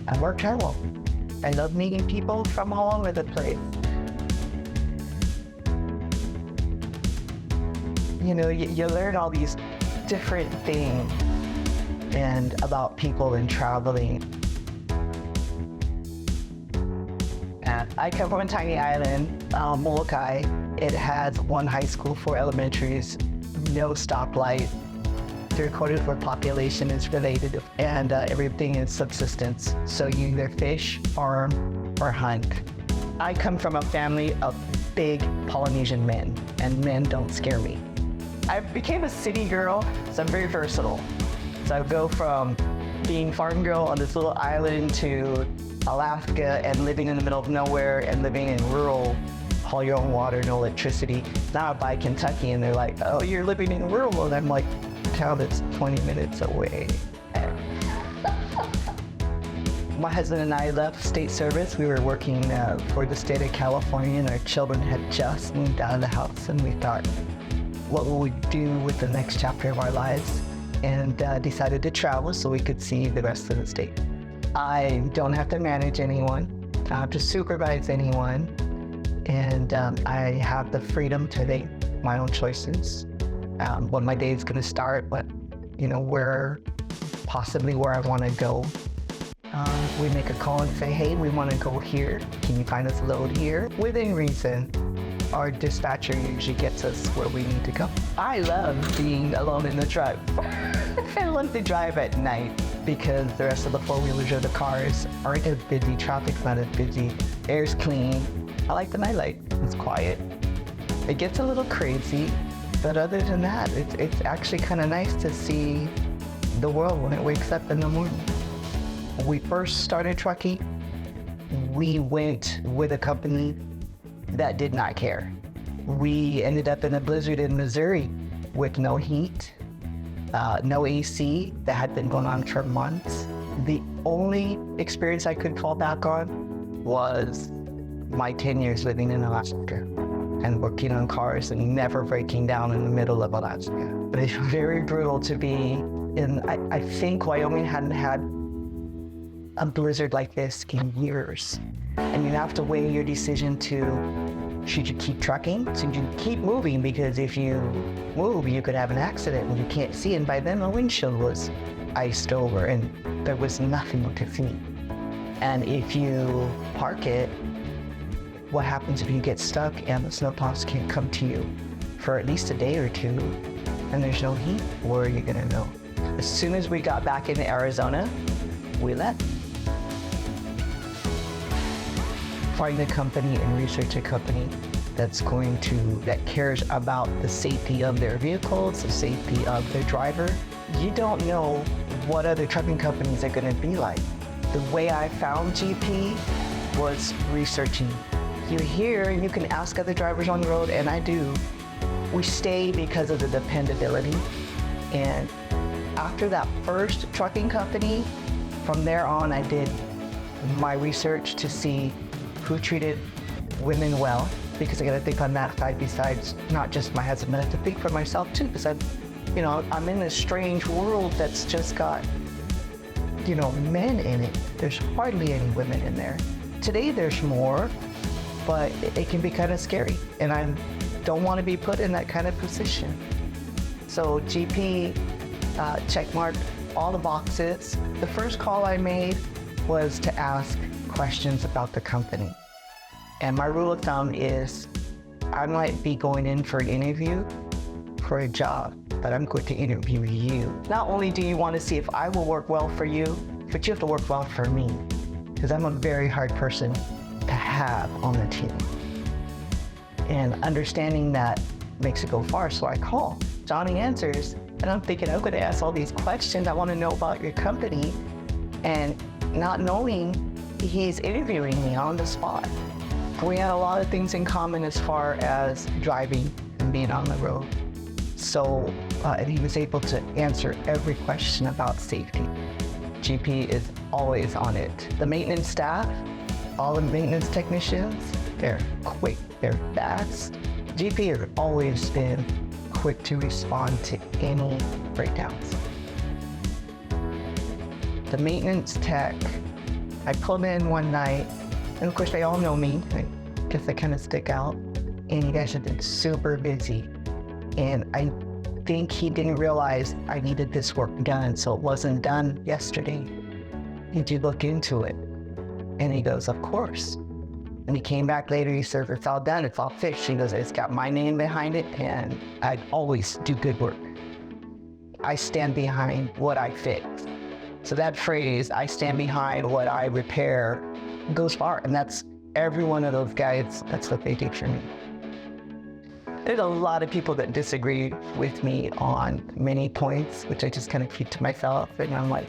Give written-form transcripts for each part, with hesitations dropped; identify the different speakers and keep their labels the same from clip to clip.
Speaker 1: I work travel. I love meeting people from all over the place. You know, you learn all these different things and about people and traveling. And I come from a tiny island, Molokai. It has one high school, 4 elementaries, no stoplight. 3/4 of our population is related, and everything is subsistence. So you either fish, farm, or hunt. I come from a family of big Polynesian men, and men don't scare me. I became a city girl, so I'm very versatile. So I go from being farm girl on this little island to Alaska and living in the middle of nowhere and living in rural, haul your own water, no electricity. Now I buy Kentucky and they're like, oh, you're living in rural. And I'm like, town that's 20 minutes away. My husband and I left state service. We were working for the state of California, and our children had just moved out of the house, and we thought, what will we do with the next chapter of our lives? And decided to travel so we could see the rest of the state. I don't have to manage anyone. I don't have to supervise anyone. And I have the freedom to make my own choices. When my day is going to start, but where I want to go. We make a call and say, hey, we want to go here. Can you find us a load here? Within reason, our dispatcher usually gets us where we need to go. I love being alone in the truck. I love to drive at night because the rest of the four-wheelers or the cars aren't as busy, traffic's not as busy, air's clean. I like the nightlight, it's quiet. It gets a little crazy, but other than that, it's actually kind of nice to see the world when it wakes up in the morning. When we first started trucking, we went with a company that did not care. We ended up in a blizzard in Missouri with no heat, no AC that had been going on for months. The only experience I could fall back on was my 10 years living in Alaska and working on cars and never breaking down in the middle of Alaska. But it's very brutal to be in, I think Wyoming hadn't had a blizzard like this in years. And you have to weigh your decision to, should you keep trucking? Should you keep moving? Because if you move, you could have an accident and you can't see. And by then the windshield was iced over and there was nothing to see. And if you park it, what happens if you get stuck and the snowplows can't come to you for at least a day or two and there's no heat? Where are you gonna know? As soon as we got back into Arizona, we left. Find a company and research a company that cares about the safety of their vehicles, the safety of their driver. You don't know what other trucking companies are gonna be like. The way I found GP was researching. You hear and you can ask other drivers on the road, and I do. We stay because of the dependability. And after that first trucking company, from there on I did my research to see who treated women well, because I gotta think on that side besides not just my husband, but I have to think for myself too, because I'm in this strange world that's just got, men in it. There's hardly any women in there. Today there's more, but it can be kind of scary, and I don't want to be put in that kind of position. So GP checkmarked all the boxes. The first call I made was to ask questions about the company. And my rule of thumb is I might be going in for an interview for a job, but I'm going to interview you. Not only do you want to see if I will work well for you, but you have to work well for me, because I'm a very hard person to have on the team. And understanding that makes it go far, so I call. Johnny answers, and I'm thinking, I'm going to ask all these questions. I want to know about your company, and not knowing he's interviewing me on the spot. We had a lot of things in common as far as driving and being on the road. So he was able to answer every question about safety. GP is always on it. The maintenance staff, all the maintenance technicians, they're quick, they're fast. GP has always been quick to respond to any breakdowns. The maintenance tech I pulled in one night, and of course they all know me. I guess they kind of stick out. And you guys have been super busy. And I think he didn't realize I needed this work done, so it wasn't done yesterday. Did you look into it? And he goes, of course. And he came back later, he said, it's all done, it's all fixed. He goes, it's got my name behind it, and I always do good work. I stand behind what I fix. So that phrase, I stand behind what I repair, goes far. And that's every one of those guys, that's what they do for me. There's a lot of people that disagree with me on many points, which I just kind of keep to myself. And I'm like,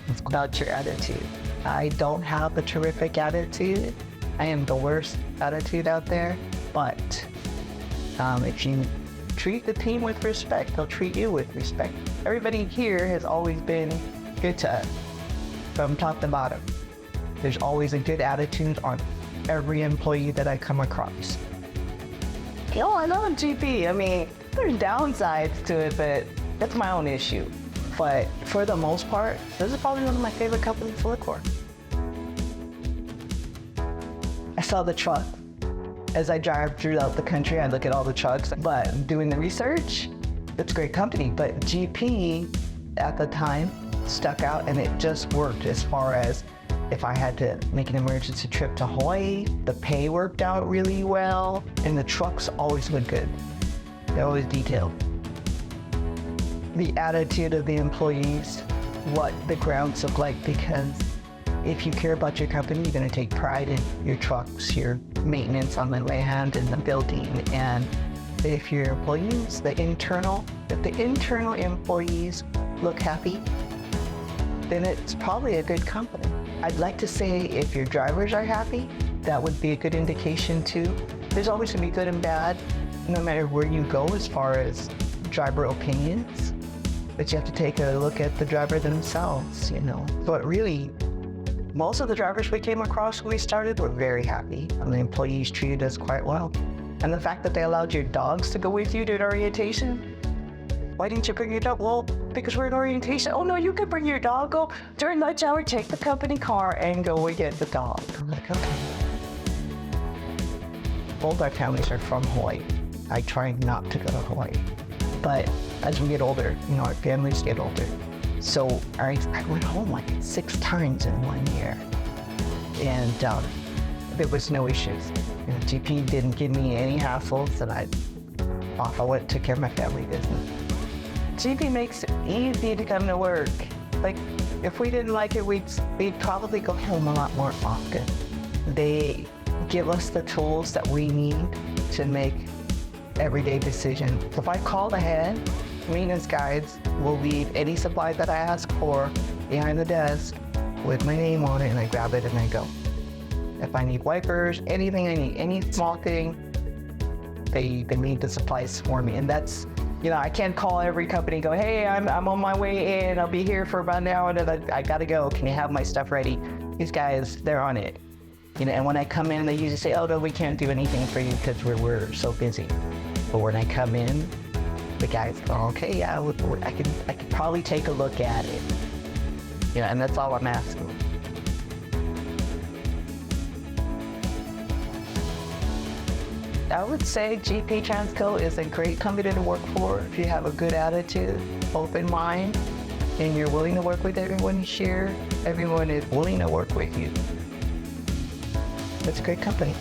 Speaker 1: it's about your attitude. I don't have a terrific attitude. I am the worst attitude out there. But if you treat the team with respect, they'll treat you with respect. Everybody here has always been good to us, from top to bottom. There's always a good attitude on every employee that I come across. I love GP. I mean, there's downsides to it, but that's my own issue. But for the most part, this is probably one of my favorite companies to work for. I saw the truck. As I drive throughout the country, I look at all the trucks. But doing the research, it's a great company. But GP at the time stuck out, and it just worked as far as if I had to make an emergency trip to Hawaii, the pay worked out really well, and the trucks always look good. They're always detailed. The attitude of the employees, what the grounds look like, because if you care about your company, you're gonna take pride in your trucks, your maintenance on the land and the building. And if your employees, if the internal employees look happy, then it's probably a good company. I'd like to say if your drivers are happy, that would be a good indication too. There's always gonna be good and bad, no matter where you go as far as driver opinions, but you have to take a look at the driver themselves, But really, most of the drivers we came across when we started were very happy, and the employees treated us quite well. And the fact that they allowed your dogs to go with you during orientation, why didn't you bring your dog? Well, because we're in orientation. Oh no, you can bring your dog. Go during lunch hour, take the company car and go and get the dog. I'm like, okay. Both our families are from Hawaii. I try not to go to Hawaii. But as we get older, our families get older. So I went home like 6 times in 1 year. And there was no issues. GP didn't give me any hassles, and I went took care of my family business. GP makes it easy to come to work. Like, if we didn't like it, we'd probably go home a lot more often. They give us the tools that we need to make everyday decisions. So if I call ahead, maintenance guides will leave any supply that I ask for behind the desk with my name on it, and I grab it and I go. If I need wipers, anything I need, any small thing, they need the supplies for me. And that's, I can't call every company and go, hey, I'm on my way in, I'll be here for about an hour, and I gotta go, can you have my stuff ready? These guys, they're on it. And when I come in, they usually say, oh no, we can't do anything for you because we're so busy. But when I come in, the guys go, okay, yeah, I could probably take a look at it. And that's all I'm asking. I would say GP Transco is a great company to work for if you have a good attitude, open mind, and you're willing to work with everyone here. Everyone is willing to work with you. It's a great company.